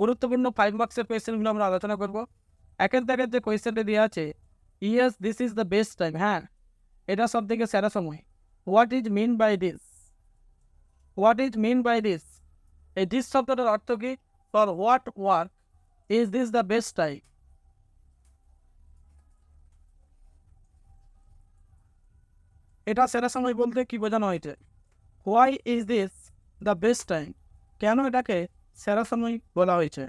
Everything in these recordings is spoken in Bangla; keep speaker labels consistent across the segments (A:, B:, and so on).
A: গুরুত্বপূর্ণ 5 মার্কসের কোয়েশ্চেনগুলো আমরা আলোচনা করব। একের দাগের যে কোয়েশ্চেনটা দেওয়া আছে, yes this is the best time, হ্যাঁ এটা সব থেকে সেরা সময়। What is mean by this, what is mean by this, এই দিস শব্দটার অর্থ কি? For what work is this the best time, এটা সেরা সময় বলতে কি বোঝানো হয়েছে? Why is this the best time, কেন এটাকে সেরা সময় বলা হয়েছে?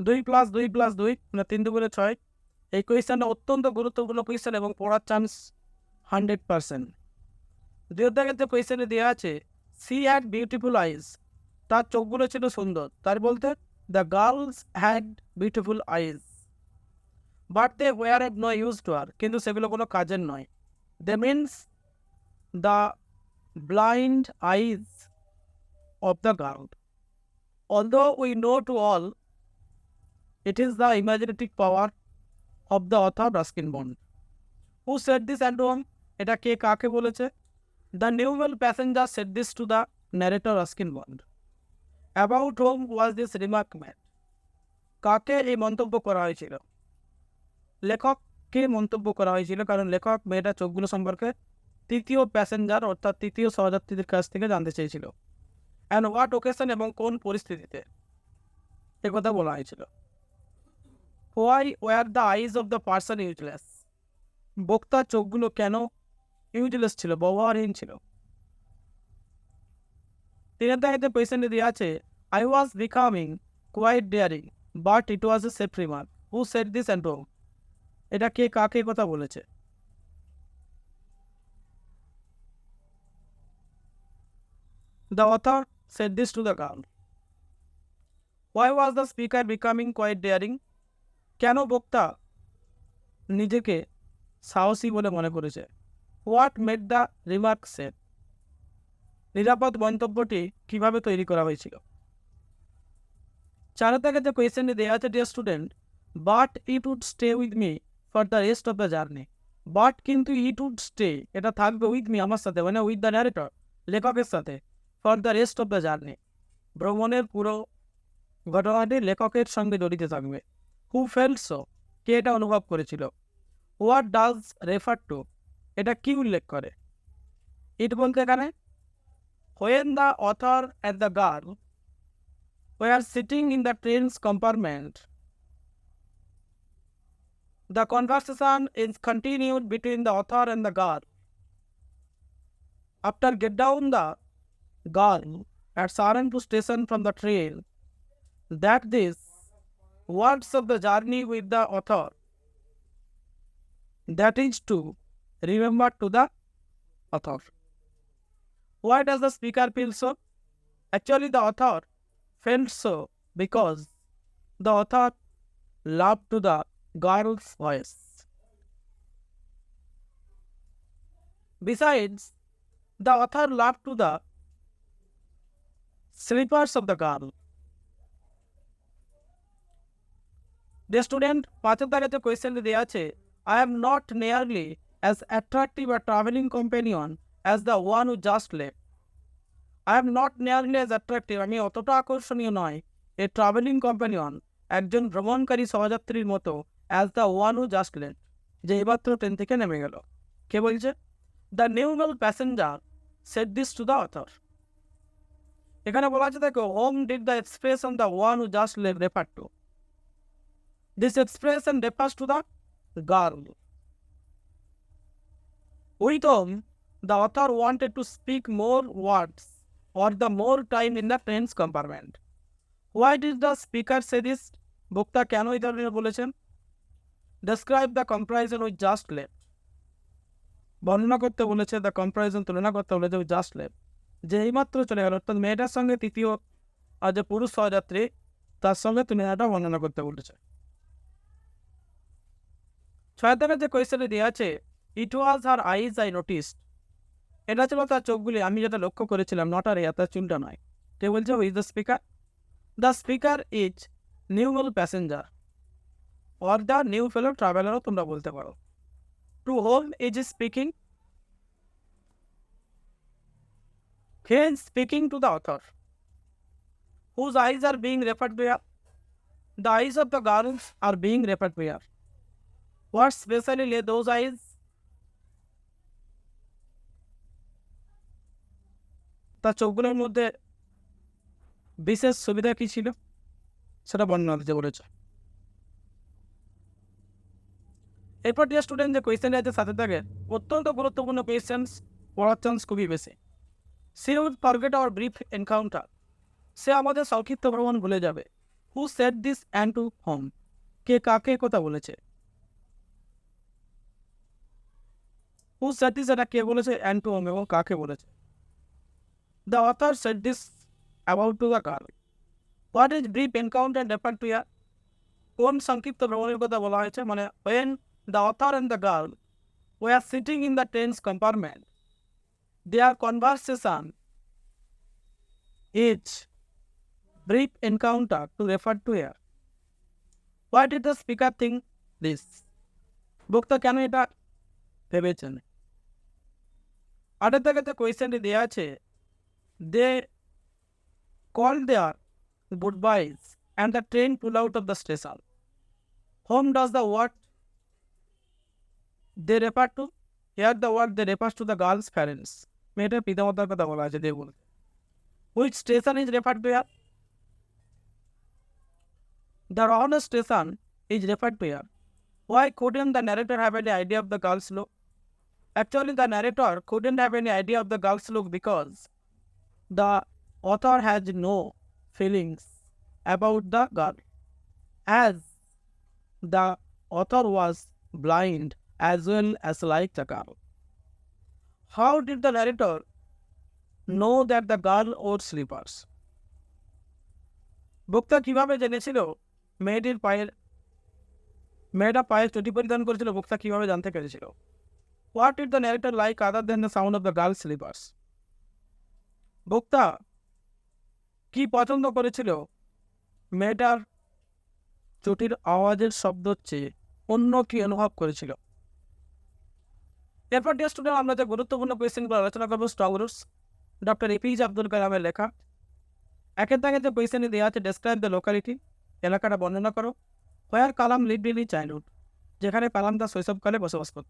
A: 2+2+2 মানে 3×2=6। এই কোয়েশ্চেনটা অত্যন্ত গুরুত্বপূর্ণ কোয়েশ্চেন এবং পড়ার চান্স 100%। দ্বিতীয় যে কোয়েশ্চেনে দেওয়া আছে, সি হ্যাড বিউটিফুল আইজ, তার চোখগুলো ছিল সুন্দর। তার বলতে the girls had beautiful eyes but they were of no use to her, কিন্তু সেগুলো কোনো কাজের নয়। They means the blind eyes of the girl, although we know to all it is the imaginative power of the author Ruskin Bond. Who said this and whom? এটা কে কাকে বলেছে? The neural passenger said this to the narrator Ruskin Bond. About whom was this remark made? কাকে এই মন্তব্য করা হয়েছিল? লেখককে মন্তব্য করা হয়েছিল, কারণ লেখক মেয়েটার চোখগুলো সম্পর্কে তৃতীয় প্যাসেঞ্জার অর্থাৎ তৃতীয় সহযাত্রীদের কাছ থেকে জানতে চেয়েছিল। অ্যান্ড হোয়াট ওকেশন, এবং কোন পরিস্থিতিতে একথা বলা হয়েছিল। Why were the eyes of the person useless, বক্তার চোখগুলো কেন ইউজলেস ছিল, ব্যবহারহীন ছিল। তিনের দাগেতে পেশেন্টে দেওয়া আছে, I was becoming quite daring but it was a safe remark, who said this and whom, এটা কে কাকে কথা বলেছে? The author said this to the girl. Why was the speaker becoming quite daring, কেন বক্তা নিজেকে সাহসী বলে মনে করেছে? What made the remark said, নিরাপদ মন্তব্যটি কিভাবে তৈরি করা হয়েছিল? চার দাগে যে কোয়েশ্চেনটি দেওয়া আছে, dear student, but it would stay with me for the rest of the journey, but কিন্তু ইট উড স্টে, এটা থাকবে উইথ মি, আমার সাথে, মানে উইথ দ্য ন্যারেটর, লেখকের সাথে, for the rest of the journey, ভ্রমণের পুরো ঘটনাটি লেখকের সঙ্গে জড়িত থাকবে। হু ফেল্ট সো, কে এটা অনুভব করেছিল? হোয়াট ডাজ রেফার টু, এটা কি উল্লেখ করে? ইট বলতে এখানে when the author and the girl were sitting in the train's compartment, the conversation is continued between the author and the girl. After get down, the girl had Saran to station from the train, that this words of the journey with the author, that is to remember to the author. Why does the speaker feel so? Actually, the author felt so because the author loved to the girl's voice. Besides, the author loved to the slippers of the girl. The student, পাঁচের দাগেতে কোয়েশ্চেন দেওয়া আছে, I am not nearly as attractive a traveling companion as the one who just left. I am not nearly as attractive, আমি অতটা আকর্ষণীয় নয়, a traveling companion, একজন ভ্রমণকারী সহযাত্রীর মতো, as the one who just left, যে এইমাত্র ট্রেন থেকে নেমে গেল। কে বলছে? The neural passenger said this to the author. এখানে বলা আছে দেখো, whom did the expression the one who just left refer to? This expression refers to the girl. With whom the author wanted to speak more words or the more time in the train's compartment. Why did the speaker say this? বক্তা কেন এই ধরনের বলেছেন? Describe the comparison with just left. বর্ণনা করতে বলেছে, the comparison তুলনা করতে বলেছে with just left, যে এইমাত্র চলে গেল, অর্থাৎ মেয়েটার সঙ্গে তৃতীয় আর যে পুরুষ সহযাত্রী তার সঙ্গে তুলনাটা বর্ণনা করতে বলেছে। ছয় দাগের যে কোয়েশ্চেনে দেওয়া আছে, ইট ওয়াজ হার আইজ আই নোটিসড, এটা ছিল তার চোখগুলি, আমি যেটা লক্ষ্য করেছিলাম, নট আর তার চুলটা নয়। কে বলছে? Is the speaker. The speaker is neural passenger or the new fellow ট্রাভেলারও তোমরা বলতে পারো। To whom is speaking, he is speaking to the author. whose eyes are being referred to here? The eyes of the girls are being referred to here. What specially lay those eyes? তার চোখগুলোর মধ্যে বিশেষ সুবিধা কি ছিল সেটা বর্ণনা দিতে বলেছে। এরপর ডিয়ার স্টুডেন্ট, যে কোয়েশ্চেন আছে সাথে থাকে অত্যন্ত গুরুত্বপূর্ণ কোয়েশ্চেন্স পড়ার চান্স খুবই বেশি। She will forget our brief encounter, সে আমাদের সংক্ষিপ্ত ভ্রমণ ভুলে যাবে। Who said this and to whom, কে কাকে কথা বলেছে? হু সেড দিস, এটা কে বলেছে, অ্যান্ড টু হোম এবং কাকে বলেছে? The author said this about to the girl. What is brief encounter refer to here? কোন সংক্ষিপ্ত ভ্রমণের কথা বলা হয়েছে? মানে when the author and the girl were sitting in the train's compartment, their conversation is brief encounter to refer to here. Why did the speaker think this? বক্তা কেন এটা ভেবেছেন? আগের থেকে যে কোয়েশ্চেনটি দেওয়া আছে, they called their goodbyes and the train pulled out of the station. Whom does the word they refer to? Here the word they refers to the girl's parents. মেয়েটার পিতামাতার কথা বলা আছে they বলতে। Which station is referred to here? The Rohana station is referred to here. Why couldn't the narrator have any idea of the girl's look? Actually, the narrator couldn't have any idea of the girl's look because the author has no feelings about the girl, as the author was blind as well as like the girl. How did the narrator know that the girl wore slippers? বক্তা কিভাবে জেনেছিল মেয়েটা পায়ে চটি পরিধান করেছিল? বক্তা কিভাবে জানতে পেরেছিল? What did the narrator like other than the sound of the girl's slippers? বক্তা কি পছন্দ করেছিল মেয়েটার চটির আওয়াজের শব্দ চেয়ে অন্য কি অনুভব করেছিল? এরপর ডিয়ার স্টুডেন্ট, আমরা যে গুরুত্বপূর্ণ কোয়েশ্চেনগুলো আলোচনা করবো strong roots, doctor APJ Abdul কালামের লেখা। একের দাগে যে কোয়েশ্চেনে দেওয়া আছে, ডেসক্রাইব দ্য লোকালিটি, এলাকাটা বর্ণনা করো। হোয়ার কালাম লিভড ইন চাইল্ডহুড, যেখানে কালাম তার শৈশবকালে বসবাস করত।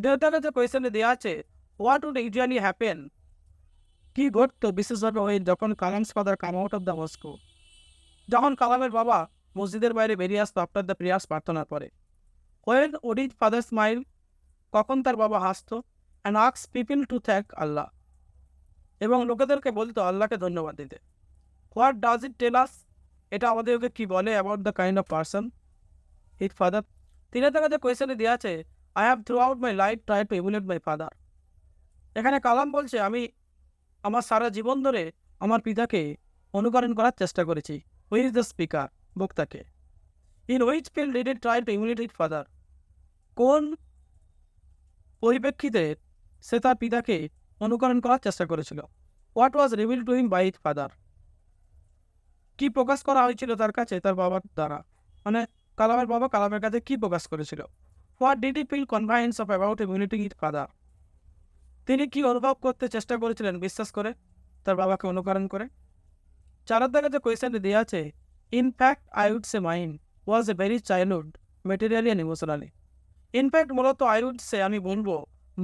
A: দুই দাগে যে কোয়েশ্চেনে দেওয়া আছে, হোয়াট উড ইউজুয়ালি হ্যাপেন, কি ঘটতো বিশেষভাবে ওই যখন Kalam's father come out of the mosque, যখন কালামের বাবা মসজিদের বাইরে বেরিয়ে আসতো আফটার দ্য প্রেয়ার্স, প্রার্থনার পরে। When would his father smile, কখন তার বাবা হাসতো। And ask people to thank Allah, এবং লোকেদেরকে বলতো আল্লাহকে ধন্যবাদ দিতে। হোয়াট ডাজ ইট টেল আস, এটা আমাদেরকে কি বলে about the kind of person his father. তিনের থেকে যে কোয়েশ্চেনে দেওয়া আছে, I have through out my life try to AMOLED my father, এখানে কালাম বলছে আমি আমার সারা জীবন ধরে আমার পিতাকে অনুকরণ করার চেষ্টা করেছি। হুই ইজ দ্য স্পিকার, বক্তাকে। In which field did it try to emulate it father, কোন পরিপ্রেক্ষিতে সে তার পিতাকে অনুকরণ করার চেষ্টা করেছিল। What was reveal to him by it father, কি প্রকাশ করা হয়েছিল তার কাছে তার বাবার দ্বারা, মানে কালামের বাবা কালামের কাছে কি প্রকাশ করেছিল। What did he feel confidence of about emulating it father, তিনি কি অনুভব করতে চেষ্টা করেছিলেন বিশ্বাস করে তার বাবাকে অনুকরণ করে। চারের দাগে যে কোয়েশ্চেনটি দেওয়া আছে, in fact I would say mine was a very childhood materially and emotionally. In fact মূলত আই উড সে, আমি বলবো,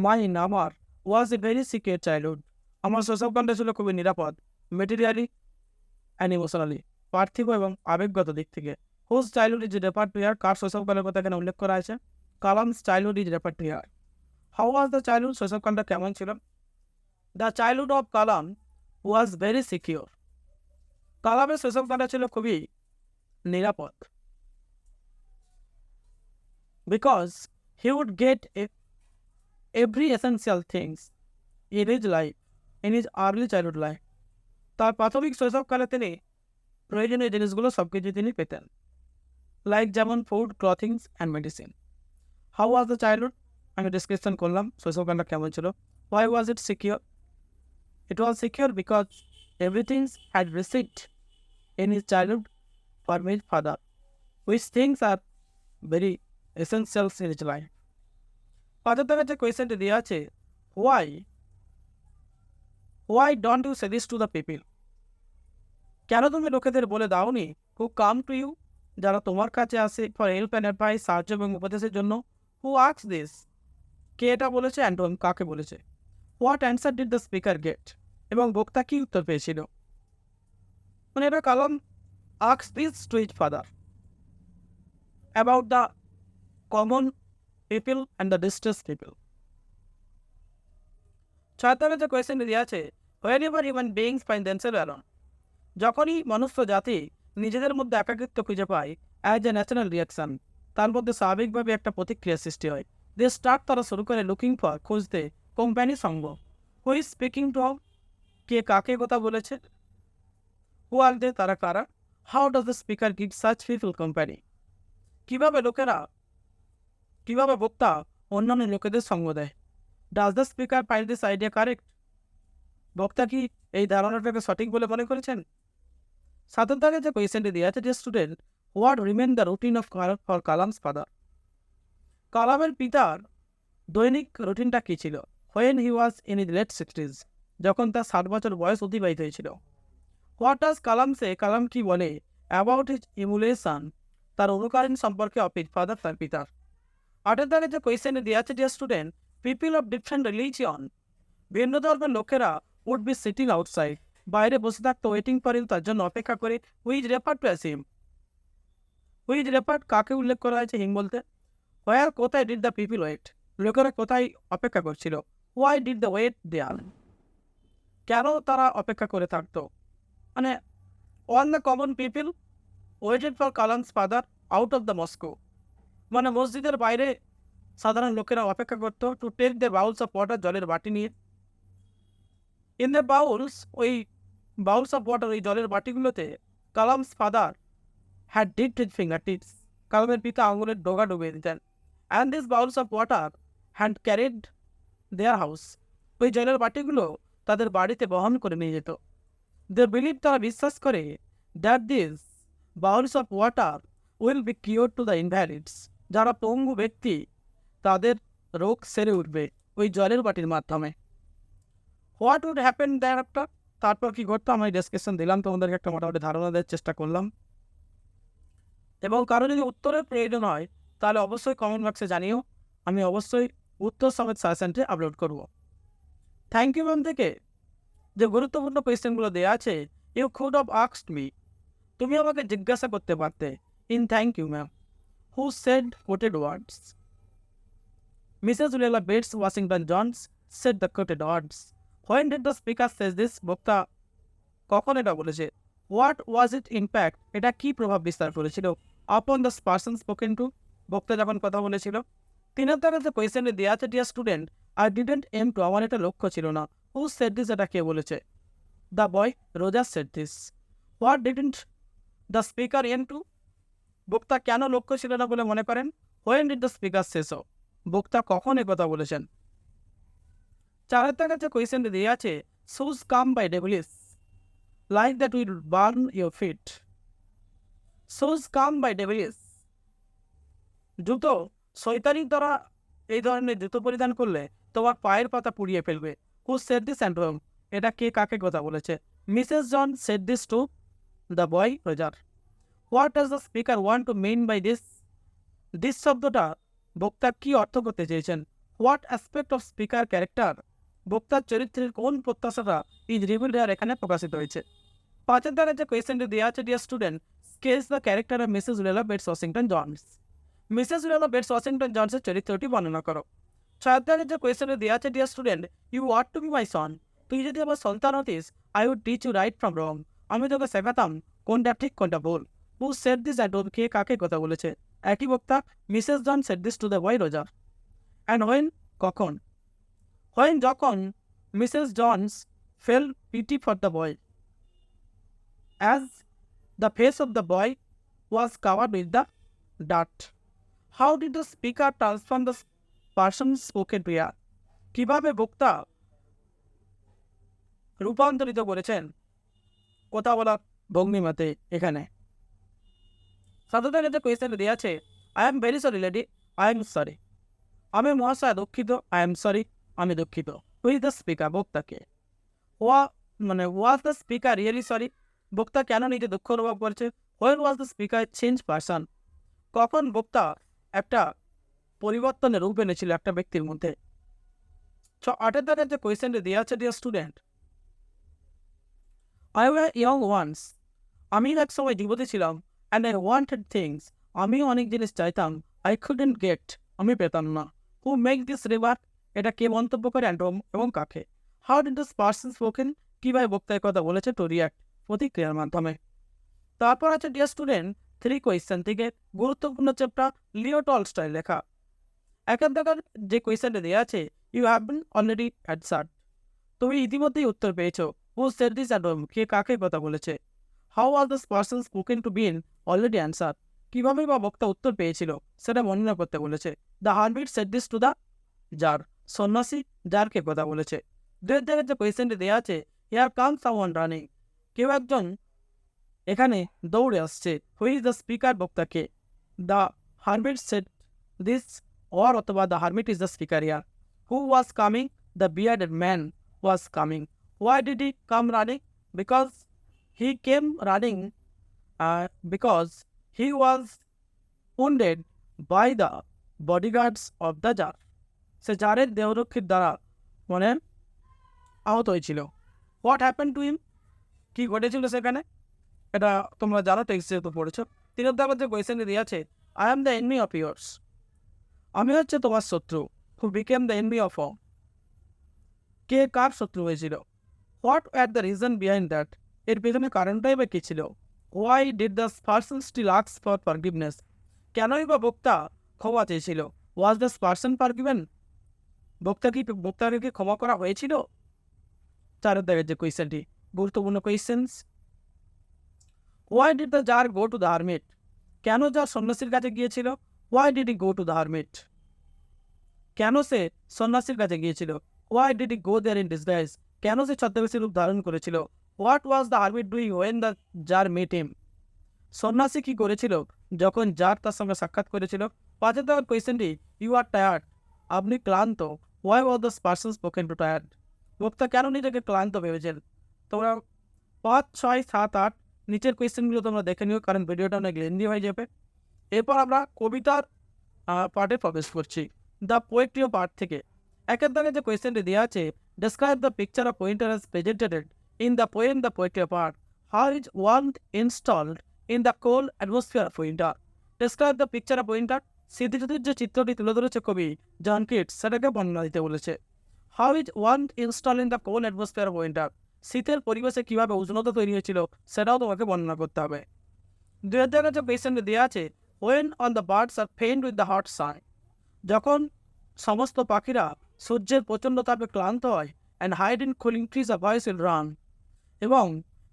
A: মাইন্ড আমার, was a very secure childhood, আমার শৈশবকালটা ছিল খুবই নিরাপদ, মেটেরিয়ালি অ্যান্ড ইমোশনালি, পার্থিব এবং আবেগগত দিক থেকে। Whose childhood is refer to here, কার শৈশবকালের কথা এখানে উল্লেখ করা আছে? Kalam's childhood is refer to here. How was the childhood, শৈশবকালটা কেমন ছিল? The childhood of Kalam was very secure, কালামের শৈশবকালটা ছিল খুবই নিরাপদ। Because he would get every essential things in his life in his early childhood life, তার প্রাথমিক শৈশবকালে তিনি প্রয়োজনীয় জিনিসগুলো সবকিছু তিনি পেতেন, লাইক যেমন food, ক্লথিংস and medicine. How was the childhood, আমি ডিসক্রিপশন করলাম শৈশবকালটা কেমন ছিল। Why was it secure, it was secure because everything had received in his childhood from his father, which things are very essentials in his life. পাঁচের দাগে যে কোয়েশ্চেনটি দেওয়া আছে, why don't you say this to the people, কেন তুমি লোকেদের বলে দাওনি হু কাম টু ইউ, যারা তোমার কাছে আসে ফর হেল্প অ্যান্ড অ্যাডভাইস, সাহায্য এবং উপদেশের জন্য? হু আস্কস দিস, কে এটা বলেছে অ্যান্ড কাকে বলেছে? What answer did the speaker get, এবং বক্তা কি উত্তর পেয়েছিল? মানে এটা Kalam asks this to his father about the common people and the distress people. 76 যে কোয়েশ্চেনটি দেওয়া আছে, whenever human beings find themselves alone, যখনই মনুষ্য জাতি নিজেদের মধ্যে একাকিত্ব খুঁজে পায়, অ্যাজ এ ন্যাচারাল রিয়াকশন, তার মধ্যে স্বাভাবিকভাবে একটা প্রতিক্রিয়া সৃষ্টি হয়। দে স্টার্ট, তারা শুরু করে লুকিং ফর, খুঁজতে, কোম্পানি সঙ্গ। হু ইজ স্পিকিং টু, কে কাকে কথা বলেছে? হু আর দে, তারা কারা? How does the speaker give such people company, কিভাবে বক্তা অন্যান্য লোকেদের সঙ্গ দেয়? Does the speaker find this idea correct, বক্তা কি এই ধারণাটাকে সঠিক বলে মনে করেছেন? 77 যে কোয়েশ্চেনটি দেওয়া আছে, যে student what remain the routine of for Kalam's father, কালামের পিতার দৈনিক রুটিনটা কী ছিল? When he was in his late 60s, যখন তার 60 বছর বয়স অতিবাহিত হয়েছিল। হোয়াট ডাজ কালাম সে, কালাম কি বলে অ্যাবাউট হিজ ইমুলেশন, তার অনুকরণ সম্পর্কে অফ হিজ ফাদার, তার পিতার। 78 যে কোয়েশ্চেনে দেওয়া আছে, dear student people of different religion, ভিন্ন ধর্মের লোকেরা উড বি সিটিং আউটসাইড, বাইরে বসে থাকতো, ওয়েটিং ফর হিম, তার জন্য অপেক্ষা করে। Who's refer to as him, who's refer কাকে উল্লেখ করা হয়েছে হিম বলতে? হোয়ার, কোথায় ডিড দ্য পিপল ওয়েট, লোকেরা কোথায় অপেক্ষা করছিল? Why did the wait there, কেন তারা অপেক্ষা করে থাকতো? মানে all the common people waited for Kalam's father out of the mosque, মানে মসজিদের বাইরে সাধারণ লোকেরা অপেক্ষা করতো to take the bowls of water, জলের বাটি নিয়ে। ইন দ্য বাউলস, ওই বাউলস অফ ওয়াটার, ওই জলের বাটিগুলোতে Kalam's father had dipped his finger tips, কালামের পিতা আঙুলের ডগা ডুবিয়ে দিতেন। And this bowls of water had carried their house, ওই জলের বাটিগুলো তাদের বাড়িতে বহন করে নিয়ে যেত। দে বিলিভ, তারা বিশ্বাস করে, that this bowls of water will be cure to the ইনভ্যালিডস, যারা পঙ্গু ব্যক্তি তাদের রোগ সেরে উঠবে ওই জলের বাটির মাধ্যমে। What would happen thereafter, তারপর কি ঘটতো? আমি ডেসক্রিপশন দিলাম, তোমাদেরকে একটা মোটামুটি ধারণা দেওয়ার চেষ্টা করলাম। এবং কারো যদি উত্তরের প্রয়োজন হয় তাহলে অবশ্যই কমেন্ট বক্সে জানিও, আমি অবশ্যই উত্তর সমেত সাজেশনটি আপলোড করব। থ্যাংক ইউ ম্যাম থেকে যে গুরুত্বপূর্ণ কোয়েশ্চেনগুলো দেওয়া আছে, you could have asked me, তুমি আমাকে জিজ্ঞাসা করতে পারতে। In thank you ma'am, who said quoted words, Mrs উলেলা bets Washington Jones said the quoted words. When did the speaker says this, বক্তা কখন এটা বলেছে? হোয়াট ওয়াজ ইট ইম্প্যাক্ট, এটা কি প্রভাব বিস্তার করেছিল? Upon the person spoken two, বক্তা যখন কথা বলেছিল। 73 যে কোয়েশ্চেনে দেওয়া আছে, dear student I didn't aim to, আমার এটা লক্ষ্য ছিল না। হু সেড দিস, এটা কে বলেছে? The boy Roger said this. What didn't the speaker aim to, বক্তা কেন লক্ষ্য ছিল না বলে মনে করেন? When did the speaker say so, বক্তা কখন এ কথা বলেছেন? 74 যে কোয়েশ্চেনটি দেওয়া আছে, shoes come by devilish like that will burn your feet, shoes come by devilish, জুতো শয়তানি দ্বারা, এই ধরনের জুতো পরিধান করলে তোমার পায়ের পাতা পুড়িয়ে ফেলবে। Who said this and whom, এটা কে কাকে কথা বলেছে? Mrs John said this to the boy Roger. What does the speaker want to mean by this, this শব্দটা বক্তা কি অর্থ করতে চেয়েছেন? What aspect of speaker character, বক্তার চরিত্রের কোন প্রত্যাশাটা ইজ রিভিলড হিয়ার, এখানে প্রকাশিত হয়েছে। 5 দাগের যে কোয়েশ্চেনটি দেওয়া আছে, dear student sketch the character of Mrs উলেলা bets Washington জনস, মিসেস উলেলা বেটস ওয়াশিংটন জনসের চরিত্রটি বর্ণনা করো। 6 দাগের যে কোয়েশ্চেনটি দেওয়া আছে, dear student you want to be my son, তুই যদি আমার সন্তান হতিস, I would teach you right from wrong, আমি তোকে শেখাতাম কোনটা ঠিক কোনটা ভুল। Who said this and whom, কে কাকে কথা বলেছে? একই বক্তা, Mrs John said this to the boy Roger. And when, কখন? হোয়েন, যখন Mrs Jones felt pity for the boy, as the face of the boy was covered with the dirt. How did the speaker transform the person's spoken prayer? কিভাবে বক্তা রূপান্তরিত করেছেন কথা বলার ভঙ্গিমাতে? এখানে 7 যে কোয়েশ্চেন দেওয়া আছে, I am very sorry lady, I am sorry, আমি মহাশয় দুঃখিত, আই এম সরি, আমি দুঃখিত। হু ইজ দ্য স্পিকার, বক্তাকে। Was the speaker really sorry, বক্তা কেন নিজে দুঃখ অনুভব করছে? When was the speaker change person? কখন বক্তা একটা পরিবর্তনের রূপ এনেছিল একটা ব্যক্তির মধ্যে? 8 দাগের যে কোয়েশ্চেনটি দেওয়া আছে, dear student, I were young once. আমি এক সময় যুবতী ছিলাম, and I wanted things. আমিও অনেক জিনিস চাইতাম, I couldn't get. আমি পেতাম না। Who make this remark? এটা কে মন্তব্য করে এবং কাকে? How did this person spoken? কিভাবে বক্তা কথা বলেছে? To react, প্রতিক্রিয়ার মাধ্যমে। তারপর আছে ডিয়ার স্টুডেন্ট 3 কোয়েশ্চেন থেকে গুরুত্বপূর্ণ চ্যাপ্টার লিও টলস্টয় লেখা। একের দাগের যে কোয়েশ্চেনটা দেওয়া আছে, you have been already answered. তুমি ইতিমধ্যেই উত্তর পেয়েছো। Who said this at whom? কে কাকে কথা বলেছে? How are this person spoken to been already answer? কীভাবে বা বক্তা উত্তর পেয়েছিল সেটা বর্ণনা করতে বলেছে। The hermit said this to the tsar? সন্ন্যাসী জারকে কথা বলেছে। দুয়ের জায়গায় যে কোয়েশ্চেনটি দেওয়া আছে, হিয়ার কাম সামওয়ান রানিং। কেউ একজন এখানে দৌড়ে আসছে। Who is the speaker? বক্তাকে। The hermit said this, or অথবা the hermit is the speaker here. Who was coming? The bearded man was coming. Why did he come running? Because he came running because he was wounded by the bodyguards of the jar. সে জারের দেহরক্ষীর দ্বারা মানে আহত হয়েছিল। What happened to him? কি ঘটেছিল সেখানে? এটা তোমরা জানো, টেক্সটে তো পড়েছো। 3 দাগের যে কোয়েশ্চেনটি দেওয়া আছে, I am the enemy of yours. আমি হচ্ছে তোমার শত্রু। Who became the enemy of all? কে কার শত্রু হয়েছিল? What were the reason behind that? এর পেছনে কারণটাই বা কী ছিল? Why did the person still ask for forgiveness? কেনই বা বক্তা ক্ষমা চেয়েছিল? Was the person forgiven? বক্তাকে কি ক্ষমা করা হয়েছিল? 4 দাগের যে কোয়েশ্চেনটি গুরুত্বপূর্ণ questions. Why did the tsar go to the hermit? কেন জার সন্ন্যাসীর কাছে গিয়েছিল? Why did he go to the hermit? কেন সে সন্ন্যাসীর কাছে গিয়েছিল? Why did he go there in disguise? কেন সে ছদ্মবেশী রূপ ধারণ করেছিল? What was the hermit doing when the jar met him? সন্ন্যাসী কি করেছিল যখন জার তার সঙ্গে সাক্ষাৎ করেছিল? 5 দাগের কোয়েশ্চেনটি, ইউ আর টায়ার্ড। আপনি ক্লান্ত। Why was this person spoken to tired? বক্তা কেন নিজেকে ক্লান্ত ভেবেছেন? তোমরা 5, 6, 7, 8 নিচের কোয়েশ্চেনগুলো তোমরা দেখে নিও, কারণ ভিডিওটা অনেক লেন্দি হয়ে যাবে। এরপর আমরা কবিতার পার্টে প্রবেশ করছি, দ্য পোয়েট্রি পার্ট থেকে। একের দাগে যে কোয়েশ্চেনটি দেওয়া আছে, describe the picture of winter as presented in the poem the poetry part. How is warmth installed in the cold atmosphere of winter? Describe the picture of winter. শীতঋতুর যে চিত্রটি তুলে ধরেছে কবি জন কিটস, সেটাকে বর্ণনা দিতে বলেছে। How is warmth install in the cold atmosphere of winter? শীতের পরিবেশে কীভাবে উষ্ণতা তৈরি হয়েছিল সেটাও তোমাকে বর্ণনা করতে হবে। 2 দাগে যে কোয়েশ্চেনটি দেওয়া আছে, when on the birds are faint with the hot sun? যখন সমস্ত পাখিরা সূর্যের প্রচণ্ড তাপে ক্লান্ত হয়, and hide in cooling trees a voice will run, এবং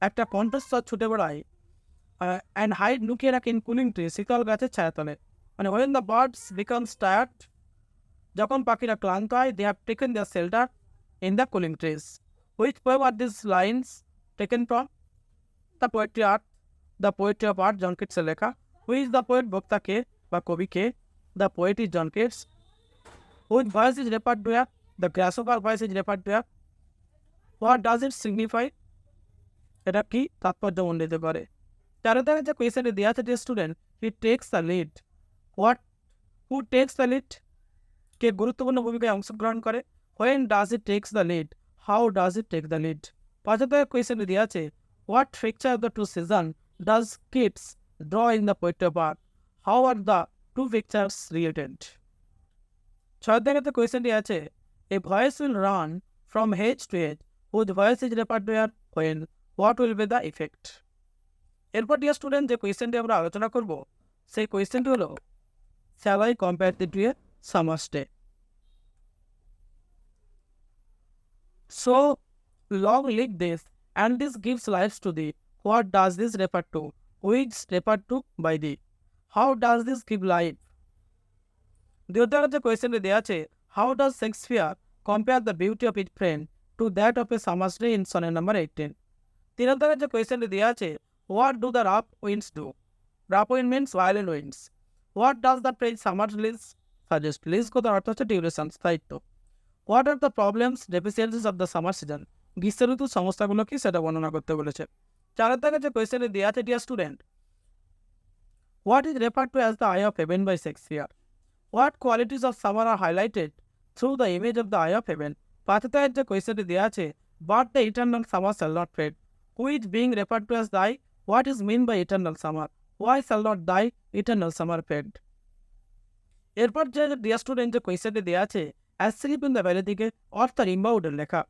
A: একটা কণ্ঠস্বর ছুটে বেড়ায়, অ্যান্ড হাইড লুকিয়ে রাখে ইন কুলিং ট্রি, শীতল গাছের ছায়াতলে। মানে when the birds becomes tired, যখন পাখিরা ক্লান্ত হয়, they have taken their shelter in the cooling trees. Which poem are this lines taken from? The poetry art, the poetry of art, John কিটসের লেখা। Which the poet? বক্তাকে বা কবিকে। The poet is John Keats. Which voice is referred to? The grasshopper voice is referred to. What does it signify? এটা কি তাৎপর্যমণ্ডিত করে? 4 দাগে যে কোয়েশ্চেনটি দেওয়া আছে, student, he takes the lead. Who takes the lead? কে গুরুত্বপূর্ণ ভূমিকায় অংশগ্রহণ করে? When does it takes the lead? How does it take the lead? 5 দাগে কোয়েশ্চেনটি দেওয়া আছে, what picture of the two season does Keats draw in the poetry part? How are the two pictures related? 6 দাগে যে কোয়েশ্চেনটি আছে, a voice will run from hedge to hedge, whose voice is referred to here, when, what will be the effect? এরপর ডিয়ার স্টুডেন্ট যে কোয়েশ্চেনটি আমরা আলোচনা করব, সেই কোয়েশ্চেনটি হলো, shall I compare thee to a summer day? So long live this and this gives life to thee, what does this refer to? Which refer to by thee? How does this give life? 2 দাগের যে কোয়েশ্চেনটি দেওয়া আছে, how does Shakespeare compare the beauty of it friend to that of a summer's day in sonnet number 18? 3 দাগের যে কোয়েশ্চেনটি দেওয়া আছে, what do the rough winds do? Rough wind means violent winds. What does the phrase summer lease suggest? Lease কথার অর্থ হচ্ছে ডিউরেশন, স্থায়িত্ব। What are the problems deficiencies of the summer season? গ্রীষ্ম ঋতুর সমস্যাগুলো কি সেটা বর্ণনা করতে বলেছে। 4 দাগের যে কোয়েশ্চেনে দেওয়া আছে, dear student, what is refer to as the eye of heaven by Shakespeare? What qualities of summer are highlighted through the image of the eye of heaven? 5 দাগের যে কোয়েশ্চেনে দেওয়া আছে, but the eternal summer shall not fade, which being refer to as the eye, what is mean by eternal summer, why shall not thy eternal summer fade? এরপর যে ডিয়ার স্টুডেন্ট যে কোয়েশ্চেনটি দেওয়া আছে, অ্যাসলিপ ইন দ্য ভ্যালি থেকে অর্থাৎ ইনবাউডের লেখা।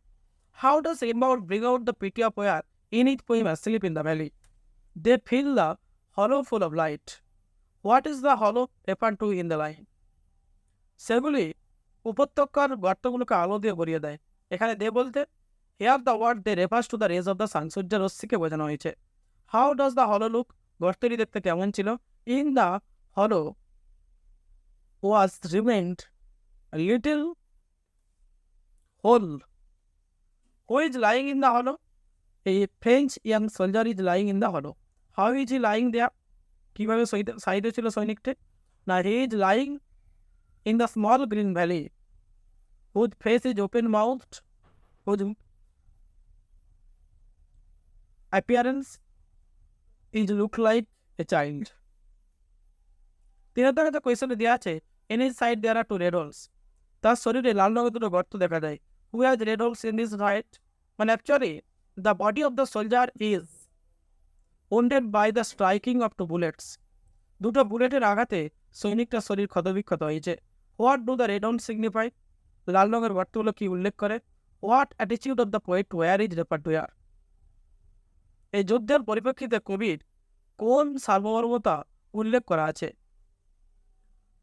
A: How does Rimbaud bring out the pity of war in it poem asleep in the valley? They fill the hollow full of light. What is the hollow refer to in the line? সেগুলি উপত্যকার গর্তগুলোকে আলো দিয়ে ভরিয়ে দেয়। এখানে দে বলতে here the word they refers to the rays of the sun, সূর্যের রশ্মিকে বোঝানো হয়েছে। How does the hollow look? গর্তটি দেখতে কেমন ছিল? In the hollow was remained a little hole. Who is lying in the hollow? A French young soldier is lying in the hollow. How is he lying there? কিভাবে সাইডে ছিল সৈনিকটি? না, he is lying in the small green valley, whose face is open mouthed, whose appearance is look like a child. 3 দাগে যে কোয়েশ্চনে দেওয়া আছে, in his side there are 2 red holes. তার শরীরে লাল রঙের 2 গর্ত দেখা যায়। Who has red holes in his right? মানে actually the body of the soldier is wounded by the striking of 2 bullets. 2টো বুলেটের আঘাতে সৈনিকটার শরীর ক্ষতবিক্ষত হয়েছে। What do the red holes signify? লাল রঙের গর্তগুলো কি উল্লেখ করে? What attitude of the poet where is referred to here? এই যুদ্ধের পরিপ্রেক্ষিতে কবির কোন সার্বভৌমতা উল্লেখ করা আছে?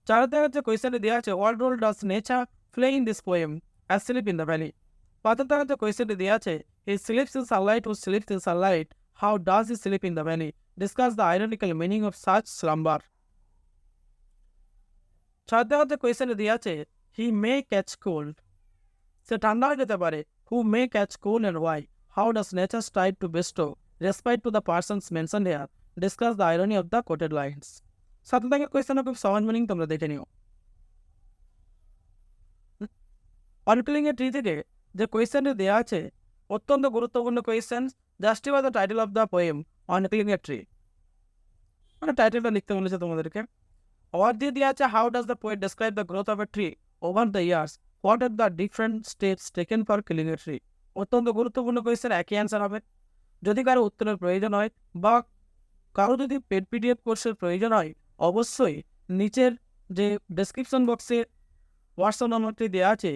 A: 4 দাগের যে কোয়েশ্চনে দেওয়া আছে, what role does nature play in this poem asleep in the valley? 5 দাগের যে কোয়েশ্চনে দেওয়া আছে, he sleeps in sunlight, who sleeps in sunlight, how does he sleep in the valley? Discuss the ironical meaning of such slumber. 6 দাগের যে কোয়েশ্চনে দেওয়া আছে, he may catch cold, সে ঠান্ডা হয়ে যেতে পারে, who may catch cold and why? How does nature strive to bestow respite to the persons mentioned here? Discuss the irony of the quoted lines. 7 দাগের কোয়েশ্চেনে খুব সহজ মিনিং তোমরা দেখে নিও। অনক্লিং এ ট্রি থেকে যে কোয়েশ্চেনটি দেওয়া আছে, অত্যন্ত গুরুত্বপূর্ণ question. Justify the title of the poem on killing a tree, মানে টাইটেলটা লিখতে বলেছে তোমাদেরকে। ওয়ার্ড দিয়ে দেওয়া আছে, how does the poet describe the growth of a tree over the years, what are the different steps taken for killing a tree? অত্যন্ত গুরুত্বপূর্ণ কোয়েশ্চেন, একই অ্যান্সার হবে। যদি কারো উত্তরের প্রয়োজন হয় বা কারো যদি পেড পিডিএফ কোর্সের প্রয়োজন হয়, অবশ্যই নিচের যে ডেসক্রিপশন বক্সে হোয়াটসঅ্যাপ নম্বরটি দেওয়া আছে,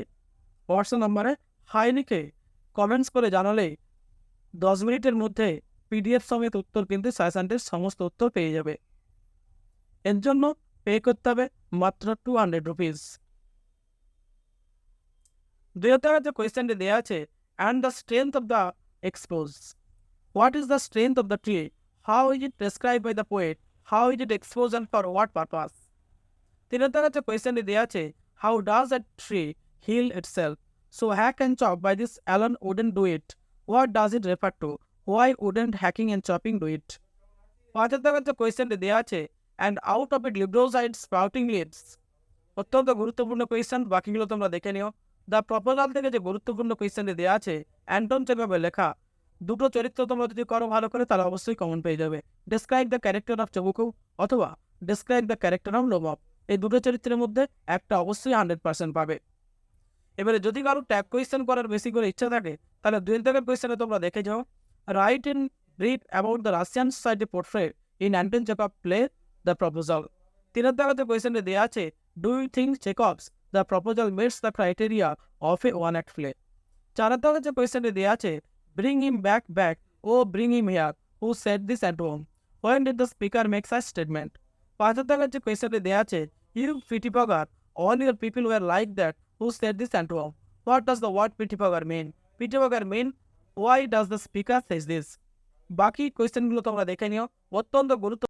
A: হোয়াটসঅ্যাপ নম্বরে হাই লিখে কমেন্টস করে জানালে 10 মিনিটের মধ্যে পিডিএফ সমেত উত্তর কিন্তু সাজেশনটির সমস্ত উত্তর পেয়ে যাবে। এর জন্য পে করতে হবে মাত্র 200 রুপিস। 2 দাগের যে কোয়েশ্চেনটি দেওয়া আছে, and the strength of the expose, what is the strength of the tree, how is it prescribe by the poet, how is it expose and for what purpose? 3 দাগের যে কোয়েশ্চেনটি দেওয়া আছে, how does a tree heal itself, so hack and chop by this alone wouldn't do it, what does it refer to, why wouldn't hacking and chopping do it? 5 দাগের যে কোয়েশ্চেনটি দেওয়া আছে, and out of it liberals and sprouting leaves, অত্যন্ত গুরুত্বপূর্ণ কোয়েশ্চেন, বাকিগুলো তোমরা দেখে নিও। দ্য প্রপোজাল থেকে যে গুরুত্বপূর্ণ কোয়েশ্চেনটি দেওয়া আছে, অ্যান্টন চেকভাবে লেখা, 2টো চরিত্র তোমরা যদি করো ভালো করে তাহলে অবশ্যই কমন পেয়ে যাবে। ডেসক্রাইব দ্য ক্যারেক্টার অফ চবুকু অথবা ডেসক্রাইব দ্য ক্যারেক্টার অফ লোমপ, এই 2টো চরিত্রের মধ্যে একটা অবশ্যই 100% পাবে। এবারে যদি কারো ট্যাগ কোয়েশ্চেন করার বেশি করে ইচ্ছা থাকে, তাহলে 2 দাগের কোয়েশ্চেনে তোমরা দেখে যাও, write in read about the Russian society portrait in Anton Chekhov play the proposal. 3 দাগের কোয়েশ্চেনে দেওয়া আছে, do you think Chekhov's the proposal meets the criteria of a one act play? 4 দাগের যে কোয়েশ্চেনে দেওয়া আছে, bring him back O bring him here, who said this at home, when did the speaker make such statement? 5 দাগের যে কোয়েশ্চেনে দেওয়া আছে, you পিটিপগার all your people were like that, who said this and whom? What does the word pitipagger mean? Pitipagger mean, why does the speaker say this? বাকি কোয়েশ্চেনগুলো তোমরা দেখে নিও, অত্যন্ত গুরুত্ব